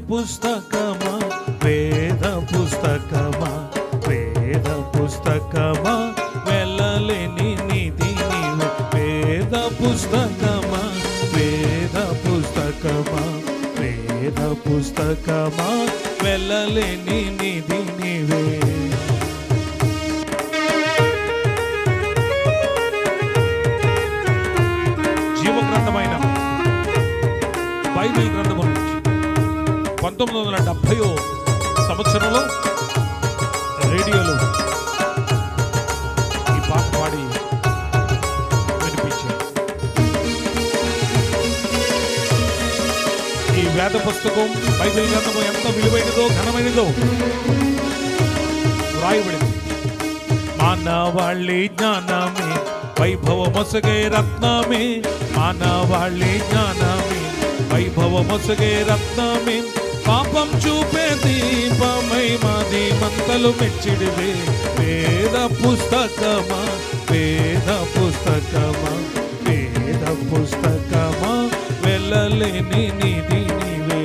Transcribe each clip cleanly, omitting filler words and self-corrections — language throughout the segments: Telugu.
పుస్తకమా, వేద పుస్తకమా, వేద పుస్తకమా, వెళ్ళలేని నిధి నీవే. వేద పుస్తకమా, వేద పుస్తకమా, వేద పుస్తకమా, వెళ్ళలేని నిధి నీవే. జీవగ్రంథమైన బైబిల్ గ్రంథము నుంచి 1970 సంవత్సరంలో రేడియోలో ఈ పాట పాడి వినిపించారు. ఈ వేద పుస్తకం బైబిల్ గ్రంథము ఎంత విలువైనదో ఘనమైనదో వ్రాయబడింది. మానవాళి జ్ఞానమే వైభవమొసగే రత్నమే, మానవాళి జ్ఞానమే వైభవమొసగే రత్నమే, పాపం చూపే దీపమై మాది మంతలు మెచ్చిడివే. వేద పుస్తకమా, వేద పుస్తకమా, వేద పుస్తకమా, వెళ్ళలేని నిధి నీవే.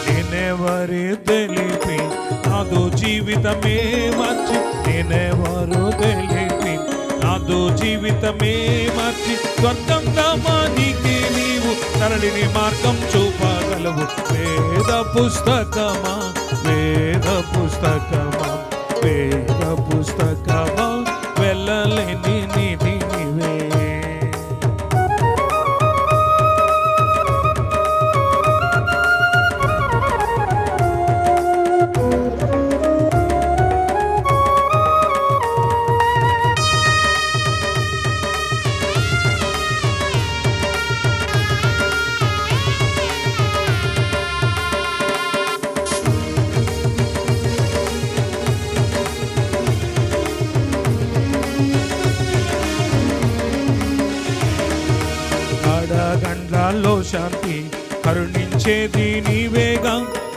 నేనెవరి తెలిపి నాదు జీవితమే మార్చి, నేనెవరు తెలిపి నాదు జీవితమే మార్చి, స్వర్గం దామానికి నీవు తరలిని మార్గం చూపగలవు. వేద పుస్తకమా, వేద పుస్తకమా, వేద పుస్తకమా, వెళ్ళలేని నిధి నీవే. కాడగండ్లలో శాంతి కరుణించేది నీవేగా,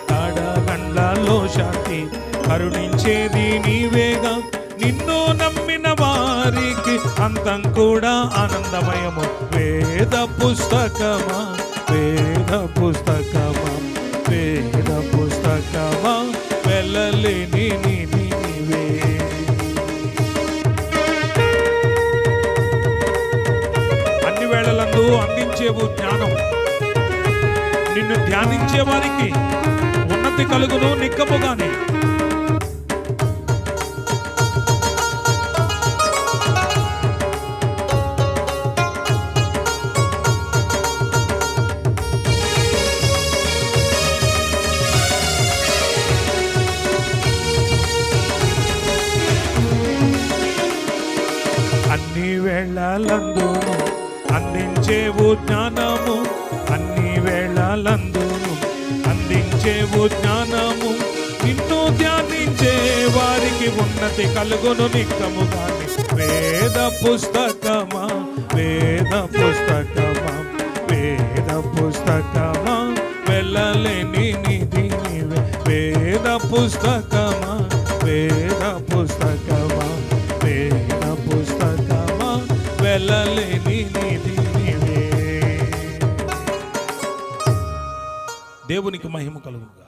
కాడగండ్లలో శాంతి కరుణించేది నీవేగా, నిన్ను నమ్మిన వారికి అంతం కూడా ఆనందమయము. వేద పుస్తకమా, వేద పుస్తకమా, వేద పుస్తకమా, వెళ్ళలేని నిధి నీవే. అన్ని వేళలందు అందించేవు జ్ఞానం, నిన్ను ధ్యానించే వారికి ఉన్నతి కలుగును నిక్కముగానే. అన్ని వేళలందును అందించేవు జ్ఞానము, అన్ని వేళలందును అందించేవు జ్ఞానము, నిన్ను ధ్యానించే వారికి ఉన్నతి కలుగును నిక్కముగానే. వేద పుస్తకమా, వేద పుస్తకమా, వేద పుస్తకమా, వెళ్ళలేని నిధి నీవే. వేద పుస్తకమా, వేద పుస్తకమా, వేద పుస్తకమా, వెళ్ళలేని నిధి నీవే. దేవునికి మహిమ కలుగును.